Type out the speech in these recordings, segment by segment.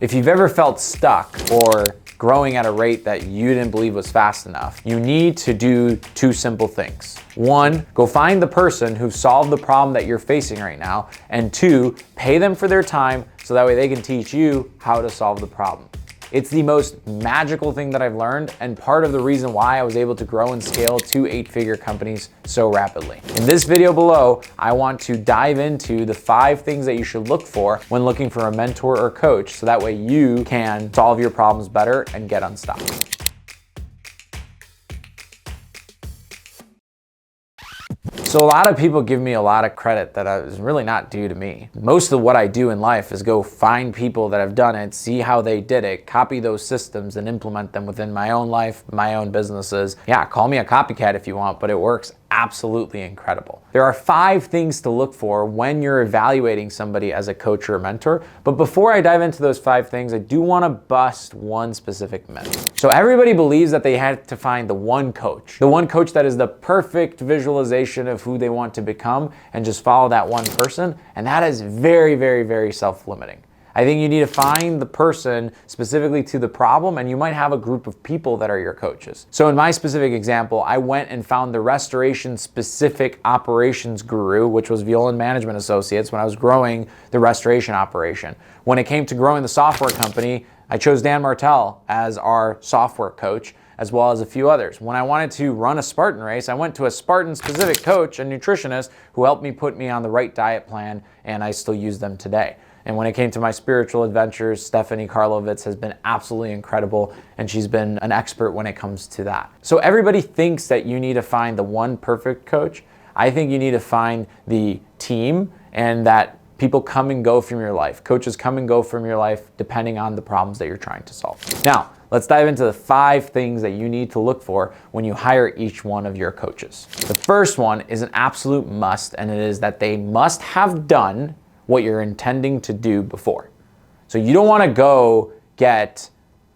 If you've ever felt stuck or growing at a rate that you didn't believe was fast enough, you need to do two simple things. One, go find the person who solved the problem that you're facing right now. And two, pay them for their time so that way they can teach you how to solve the problem. It's the most magical thing that I've learned and part of the reason why I was able to grow and scale 2 8-figure companies so rapidly. In this video below, I want to dive into the 5 things that you should look for when looking for a mentor or coach so that way you can solve your problems better and get unstuck. So a lot of people give me a lot of credit that is really not due to me. Most of what I do in life is go find people that have done it, see how they did it, copy those systems and implement them within my own life, my own businesses. Yeah, call me a copycat if you want, but it works absolutely incredible. There are 5 things to look for when you're evaluating somebody as a coach or a mentor. But before I dive into those 5 things, I do want to bust one specific myth. So everybody believes that they had to find the one coach that is the perfect visualization of who they want to become and just follow that one person. And that is very, very, very self-limiting. I think you need to find the person specifically to the problem, and you might have a group of people that are your coaches. So in my specific example, I went and found the restoration specific operations guru, which was Viola Management Associates, when I was growing the restoration operation. When it came to growing the software company, I chose Dan Martell as our software coach, as well as a few others. When I wanted to run a Spartan race, I went to a Spartan specific coach, a nutritionist, who helped me put me on the right diet plan, and I still use them today. And when it came to my spiritual adventures, Stephanie Karlovitz has been absolutely incredible, and she's been an expert when it comes to that. So everybody thinks that you need to find the one perfect coach. I think you need to find the team, and that people come and go from your life. Coaches come and go from your life depending on the problems that you're trying to solve. Now, let's dive into the 5 things that you need to look for when you hire each one of your coaches. The first one is an absolute must, and it is that they must have done what you're intending to do before. So you don't want to go get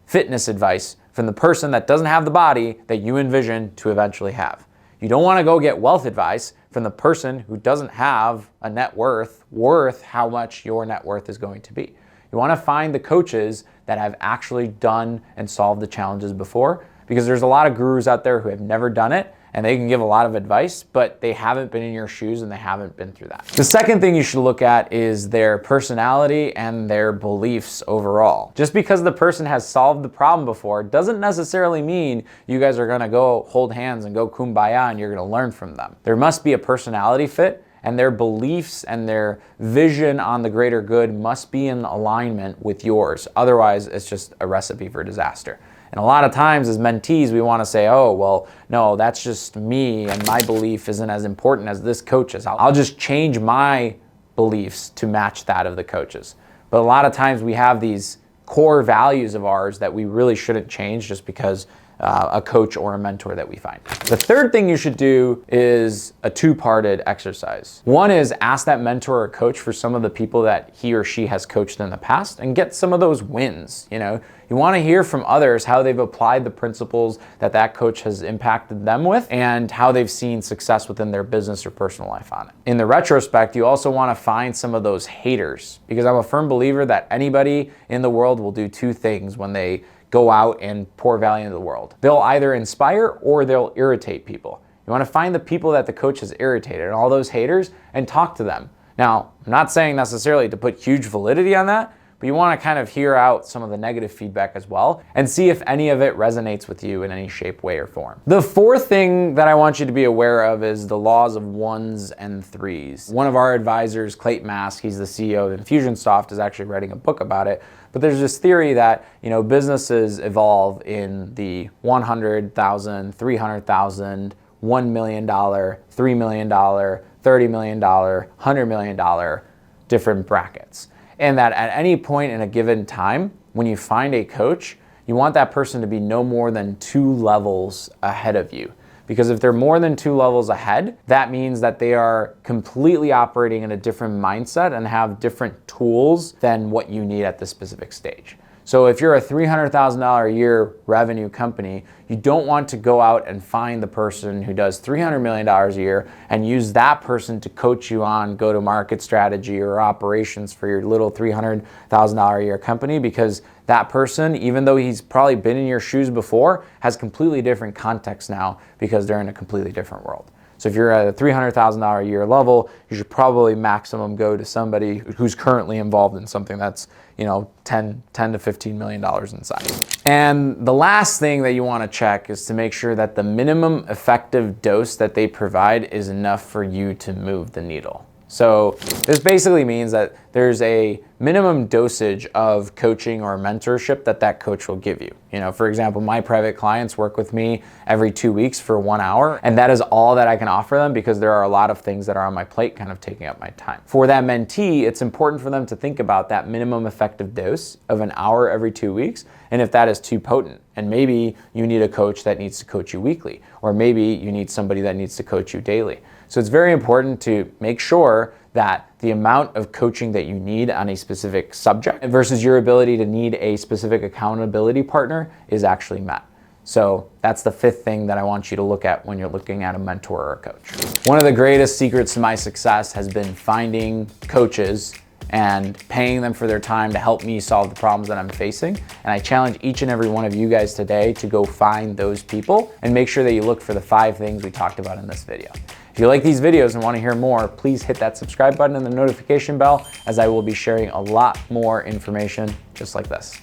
fitness advice from the person that doesn't have the body that you envision to eventually have. You don't want to go get wealth advice from the person who doesn't have a net worth how much your net worth is going to be. You want to find the coaches that have actually done and solved the challenges before, because there's a lot of gurus out there who have never done it, and they can give a lot of advice, but they haven't been in your shoes and they haven't been through that. The second thing you should look at is their personality and their beliefs overall. Just because the person has solved the problem before doesn't necessarily mean you guys are gonna go hold hands and go kumbaya and you're gonna learn from them. There must be a personality fit, and their beliefs and their vision on the greater good must be in alignment with yours. Otherwise, it's just a recipe for disaster. And a lot of times as mentees, we want to say, oh, well, no, that's just me and my belief isn't as important as this coach's. I'll just change my beliefs to match that of the coach's. But a lot of times we have these core values of ours that we really shouldn't change just because a coach or a mentor that we find. The third thing you should do is a 2-parted exercise. One is ask that mentor or coach for some of the people that he or she has coached in the past and get some of those wins. You want to hear from others how they've applied the principles that coach has impacted them with and how they've seen success within their business or personal life on it. In the retrospect, you also want to find some of those haters, because I'm a firm believer that anybody in the world will do 2 things when they go out and pour value into the world. They'll either inspire or they'll irritate people. You want to find the people that the coach has irritated and all those haters and talk to them. Now, I'm not saying necessarily to put huge validity on that, but you want to kind of hear out some of the negative feedback as well and see if any of it resonates with you in any shape, way, or form. The 4th thing that I want you to be aware of is the laws of 1s and 3s. One of our advisors, Clayton Mask, he's the CEO of Infusionsoft, is actually writing a book about it. But there's this theory that businesses evolve in the $100,000, $300,000, $1 million, $3 million, $30 million, $100 million different brackets. And that at any point in a given time, when you find a coach, you want that person to be no more than 2 levels ahead of you. Because if they're more than 2 levels ahead, that means that they are completely operating in a different mindset and have different tools than what you need at this specific stage. So if you're a $300,000 a year revenue company, you don't want to go out and find the person who does $300 million a year and use that person to coach you on go-to-market strategy or operations for your little $300,000 a year company, because that person, even though he's probably been in your shoes before, has completely different context now because they're in a completely different world. So if you're at a $300,000 a year level, you should probably maximum go to somebody who's currently involved in something that's, $10 to $15 million in size. And the last thing that you want to check is to make sure that the minimum effective dose that they provide is enough for you to move the needle. So this basically means that there's a minimum dosage of coaching or mentorship that coach will give you. For example, my private clients work with me every 2 weeks for 1 hour, and that is all that I can offer them because there are a lot of things that are on my plate kind of taking up my time. For that mentee, it's important for them to think about that minimum effective dose of an hour every 2 weeks, and if that is too potent. And maybe you need a coach that needs to coach you weekly, or maybe you need somebody that needs to coach you daily. So it's very important to make sure that the amount of coaching that you need on a specific subject versus your ability to need a specific accountability partner is actually met. So that's the fifth thing that I want you to look at when you're looking at a mentor or a coach. One of the greatest secrets to my success has been finding coaches and paying them for their time to help me solve the problems that I'm facing. And I challenge each and every one of you guys today to go find those people and make sure that you look for the 5 things we talked about in this video. If you like these videos and want to hear more, please hit that subscribe button and the notification bell, as I will be sharing a lot more information just like this.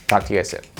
Talk to you guys soon.